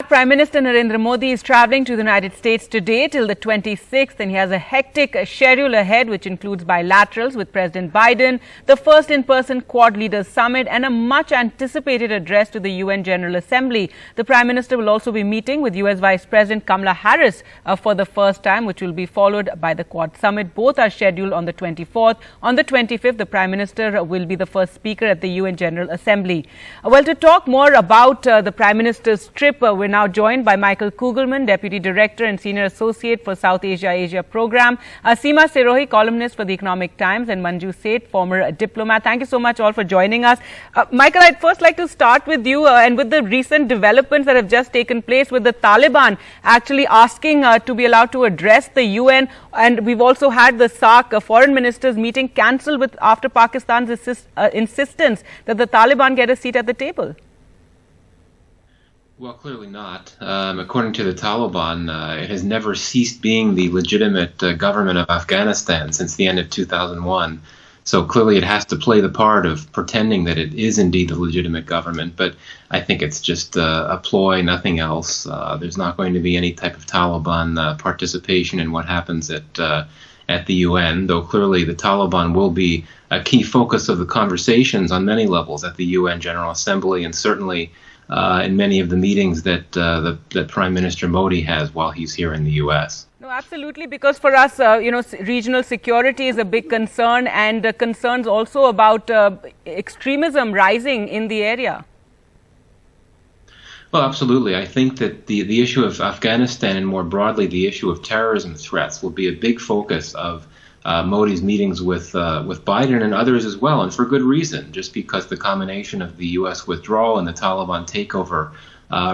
back. Prime Minister Narendra Modi is travelling to the United States today till the 26th, and he has a hectic schedule ahead, which includes bilaterals with President Biden, the first in-person Quad Leaders Summit, and a much-anticipated address to the UN General Assembly. The Prime Minister will also be meeting with US Vice President Kamala Harris for the first time, which will be followed by the Quad Summit. Both are scheduled on the 24th. On the 25th, the Prime Minister will be the first speaker at the UN General Assembly. Well, to talk more about the Prime Minister's trip, we're now joined by Michael Kugelman, Deputy Director and Senior Associate for South Asia Program, Seema Sirohi, columnist for the Economic Times, and Manju Seth, former diplomat. Thank you so much all for joining us. Michael, I'd first like to start with you and with the recent developments that have just taken place with the Taliban actually asking to be allowed to address the UN, and we've also had the SAARC foreign ministers meeting cancelled after Pakistan's insistence that the Taliban get a seat at the table. Well, clearly not. According to the Taliban, it has never ceased being the legitimate government of Afghanistan since the end of 2001. So clearly it has to play the part of pretending that it is indeed the legitimate government. But I think it's just a ploy, nothing else. There's not going to be any type of Taliban participation in what happens at the UN, though clearly the Taliban will be a key focus of the conversations on many levels at the UN General Assembly, and certainly in many of the meetings that Prime Minister Modi has while he's here in the U.S. No, absolutely, because for us, regional security is a big concern, and concerns also about extremism rising in the area. Well, absolutely. I think that the issue of Afghanistan and more broadly the issue of terrorism threats will be a big focus of Modi's meetings with Biden and others as well, and for good reason, just because the combination of the U.S. withdrawal and the Taliban takeover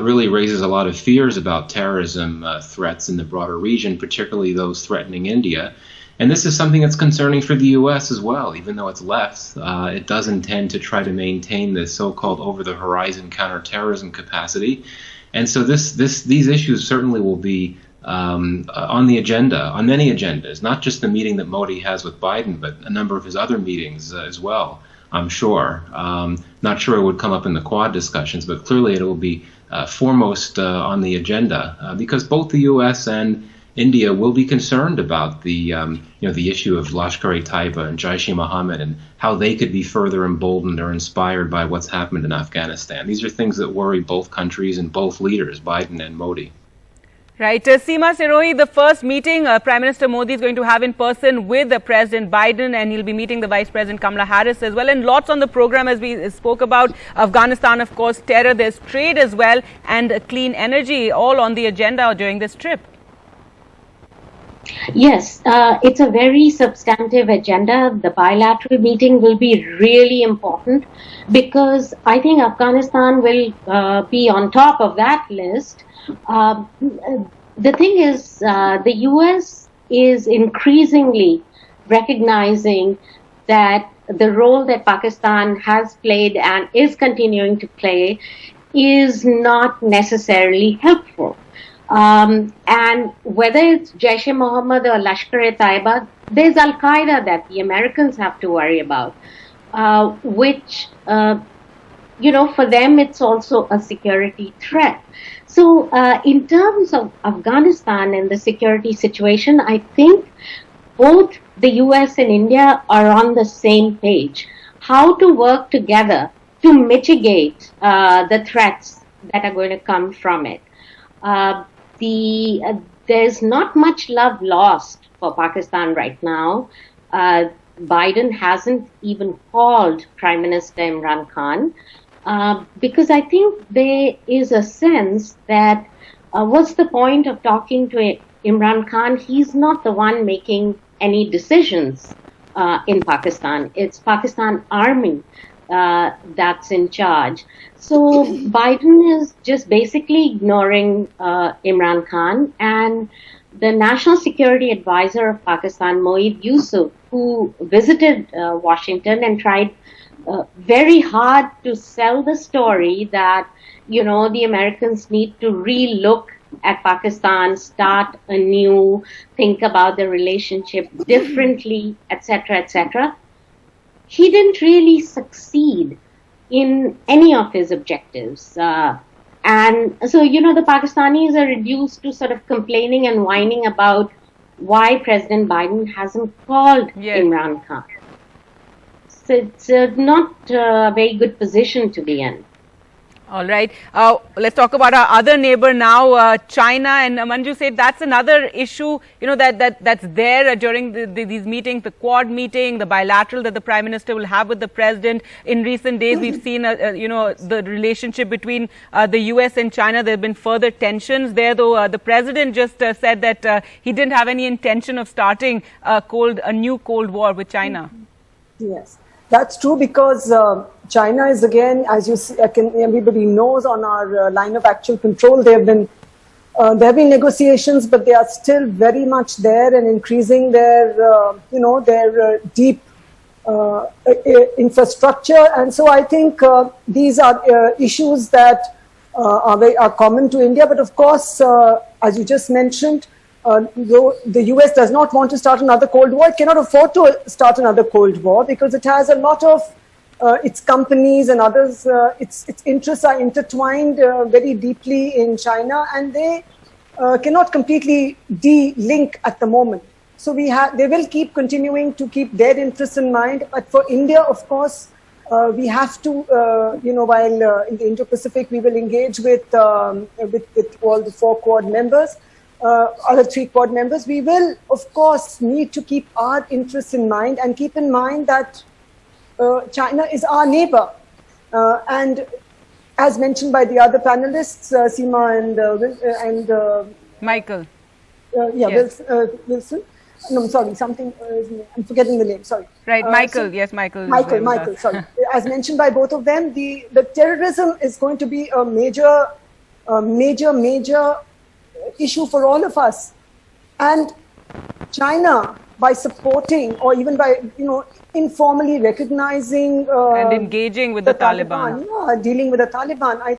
really raises a lot of fears about terrorism threats in the broader region, particularly those threatening India. And this is something that's concerning for the U.S. as well. Even though it's left, it does intend to try to maintain this so-called over-the-horizon counterterrorism capacity. And so these issues certainly will be on the agenda, on many agendas, not just the meeting that Modi has with Biden, but a number of his other meetings as well, I'm sure. Not sure it would come up in the Quad discussions, but clearly it will be foremost on the agenda because both the U.S. and India will be concerned about the issue of Lashkar-e-Taiba and Jaish-e-Mohammed and how they could be further emboldened or inspired by what's happened in Afghanistan. These are things that worry both countries and both leaders, Biden and Modi. Right. Seema Sirohi, the first meeting Prime Minister Modi is going to have in person with President Biden, and he'll be meeting the Vice President Kamala Harris as well. And lots on the program, as we spoke about Afghanistan, of course, terror, there's trade as well, and clean energy, all on the agenda during this trip. Yes, it's a very substantive agenda. The bilateral meeting will be really important because I think Afghanistan will be on top of that list. The thing is, the U.S. is increasingly recognizing that the role that Pakistan has played and is continuing to play is not necessarily helpful. And whether it's Jaish-e-Mohammed or Lashkar-e-Taiba, there's Al-Qaeda that the Americans have to worry about, which, for them it's also a security threat. So in terms of Afghanistan and the security situation, I think both the US and India are on the same page. How to work together to mitigate the threats that are going to come from it. There's not much love lost for Pakistan right now. Biden hasn't even called Prime Minister Imran Khan because I think there is a sense that what's the point of talking to Imran Khan? He's not the one making any decisions in Pakistan. It's Pakistan Army that's in charge. So Biden is just basically ignoring Imran Khan, and the National Security Advisor of Pakistan, Moeed Yusuf, who visited Washington and tried very hard to sell the story that, the Americans need to re-look at Pakistan, start anew, think about the relationship differently, etc., etc. He didn't really succeed in any of his objectives. And so, the Pakistanis are reduced to sort of complaining and whining about why President Biden hasn't called Imran Khan. So it's not a very good position to be in. All right. Let's talk about our other neighbor now, China. And Manju said that's another issue, that's there during these meetings, the Quad meeting, the bilateral that the Prime Minister will have with the President. In recent days, we've seen, the relationship between the US and China. There have been further tensions there, though the President just said that he didn't have any intention of starting a new Cold War with China. Yes, that's true, because China is, again, as you see, everybody knows, on our line of actual control. There have been negotiations, but they are still very much there and increasing their, their deep infrastructure. And so I think these are issues that are common to India. But of course, as you just mentioned, though the US does not want to start another Cold War, it cannot afford to start another Cold War, because it has a lot of its companies and others, its interests are intertwined very deeply in China, and they cannot completely de-link at the moment. So they will keep continuing to keep their interests in mind. But for India, of course, we have to, while in the Indo-Pacific, we will engage with all the 4 Quad members, other 3 Quad members. We will, of course, need to keep our interests in mind, and keep in mind that China is our neighbor. And as mentioned by the other panelists, Seema and Michael. Wilson. No, I'm sorry, I'm forgetting the name, sorry. Right, Michael, yes, Michael. Michael, sorry. As mentioned by both of them, the terrorism is going to be a major issue for all of us. And China, by supporting, or even by, informally recognizing and engaging with the Taliban. Dealing with the Taliban,